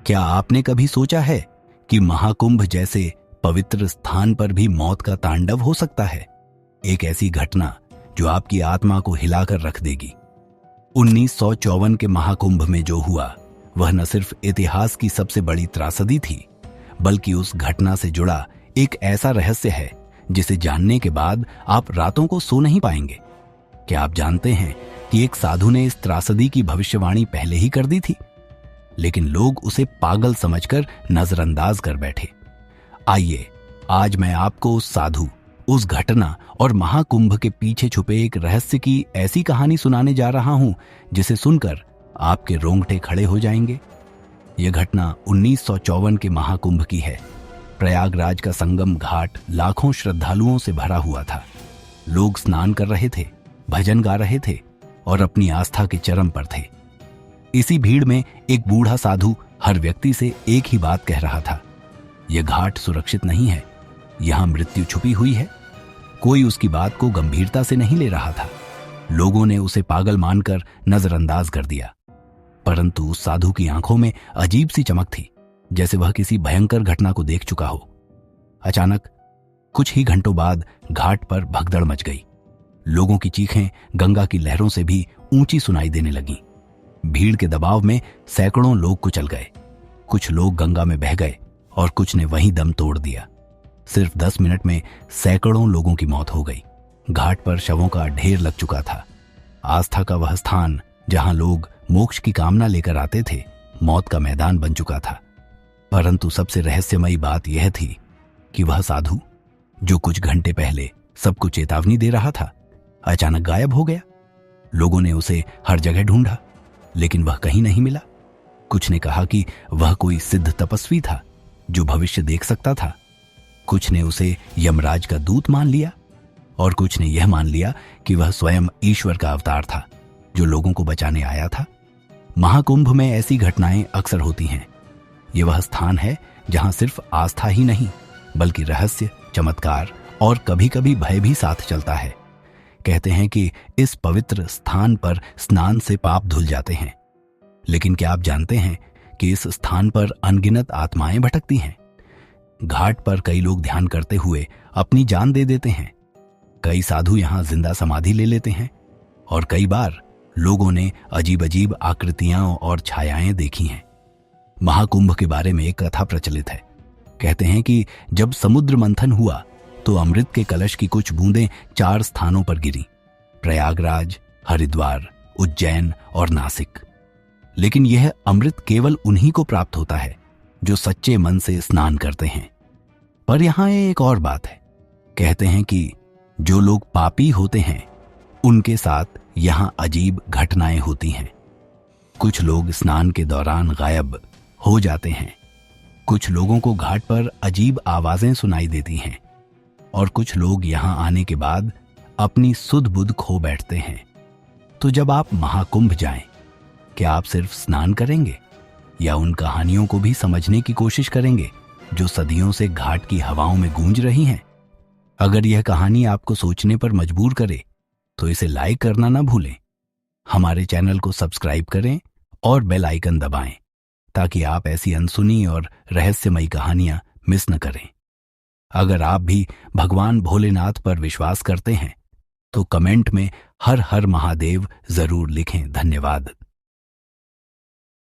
क्या आपने कभी सोचा है कि महाकुंभ जैसे पवित्र स्थान पर भी मौत का तांडव हो सकता है? एक ऐसी घटना जो आपकी आत्मा को हिलाकर रख देगी। 1954 के महाकुंभ में जो हुआ वह न सिर्फ इतिहास की सबसे बड़ी त्रासदी थी, बल्कि उस घटना से जुड़ा एक ऐसा रहस्य है जिसे जानने के बाद आप रातों को सो नहीं पाएंगे। क्या आप जानते हैं कि एक साधु ने इस त्रासदी की भविष्यवाणी पहले ही कर दी थी, लेकिन लोग उसे पागल समझकर नजरअंदाज कर बैठे। आइए आज मैं आपको उस साधु, उस घटना और महाकुंभ के पीछे छुपे एक रहस्य की ऐसी कहानी सुनाने जा रहा हूं जिसे सुनकर आपके रोंगटे खड़े हो जाएंगे। यह घटना 1954 के महाकुंभ की है। प्रयागराज का संगम घाट लाखों श्रद्धालुओं से भरा हुआ था। लोग स्नान कर रहे थे, भजन गा रहे थे और अपनी आस्था के चरम पर थे। इसी भीड़ में एक बूढ़ा साधु हर व्यक्ति से एक ही बात कह रहा था, यह घाट सुरक्षित नहीं है, यहां मृत्यु छुपी हुई है। कोई उसकी बात को गंभीरता से नहीं ले रहा था। लोगों ने उसे पागल मानकर नजरअंदाज कर दिया, परंतु उस साधु की आंखों में अजीब सी चमक थी, जैसे वह किसी भयंकर घटना को देख चुका हो। अचानक कुछ ही घंटों बाद घाट पर भगदड़ मच गई। लोगों की चीखें गंगा की लहरों से भी ऊंची सुनाई देने लगीं। भीड़ के दबाव में सैकड़ों लोग कुचल गए। कुछ लोग गंगा में बह गए और कुछ ने वहीं दम तोड़ दिया। सिर्फ 10 मिनट में सैकड़ों लोगों की मौत हो गई। घाट पर शवों का ढेर लग चुका था। आस्था का वह स्थान जहां लोग मोक्ष की कामना लेकर आते थे, मौत का मैदान बन चुका था। परंतु सबसे रहस्यमयी बात यह थी कि वह साधु, जो कुछ घंटे पहले सबको चेतावनी दे रहा था, अचानक गायब हो गया। लोगों ने उसे हर जगह ढूंढा, लेकिन वह कहीं नहीं मिला। कुछ ने कहा कि वह कोई सिद्ध तपस्वी था जो भविष्य देख सकता था। कुछ ने उसे यमराज का दूत मान लिया और कुछ ने यह मान लिया कि वह स्वयं ईश्वर का अवतार था जो लोगों को बचाने आया था। महाकुंभ में ऐसी घटनाएं अक्सर होती हैं। यह वह स्थान है जहां सिर्फ आस्था ही नहीं, बल्कि रहस्य, चमत्कार और कभी-कभी भय भी साथ चलता है। कहते हैं कि इस पवित्र स्थान पर स्नान से पाप धुल जाते हैं। लेकिन क्या आप जानते हैं कि इस स्थान पर अनगिनत आत्माएं भटकती हैं? घाट पर कई लोग ध्यान करते हुए अपनी जान दे देते हैं। कई साधु यहां जिंदा समाधि ले लेते हैं और कई बार लोगों ने अजीब अजीब आकृतियां और छायाएं देखी हैं। महाकुंभ के बारे में एक कथा प्रचलित है। कहते हैं कि जब समुद्र मंथन हुआ तो अमृत के कलश की कुछ बूंदें 4 स्थानों पर गिरी, प्रयागराज, हरिद्वार, उज्जैन और नासिक। लेकिन यह अमृत केवल उन्हीं को प्राप्त होता है जो सच्चे मन से स्नान करते हैं। पर यहां एक और बात है। कहते हैं कि जो लोग पापी होते हैं उनके साथ यहां अजीब घटनाएं होती हैं। कुछ लोग स्नान के दौरान गायब हो जाते हैं। कुछ लोगों को घाट पर अजीब आवाजें सुनाई देती हैं और कुछ लोग यहां आने के बाद अपनी सुध बुध खो बैठते हैं। तो जब आप महाकुंभ जाएं, क्या आप सिर्फ स्नान करेंगे या उन कहानियों को भी समझने की कोशिश करेंगे जो सदियों से घाट की हवाओं में गूंज रही हैं? अगर यह कहानी आपको सोचने पर मजबूर करे तो इसे लाइक करना ना भूलें। हमारे चैनल को सब्सक्राइब करें और बेल आइकन दबाएं ताकि आप ऐसी अनसुनी और रहस्यमयी कहानियां मिस न करें। अगर आप भी भगवान भोलेनाथ पर विश्वास करते हैं तो कमेंट में हर हर महादेव जरूर लिखें। धन्यवाद।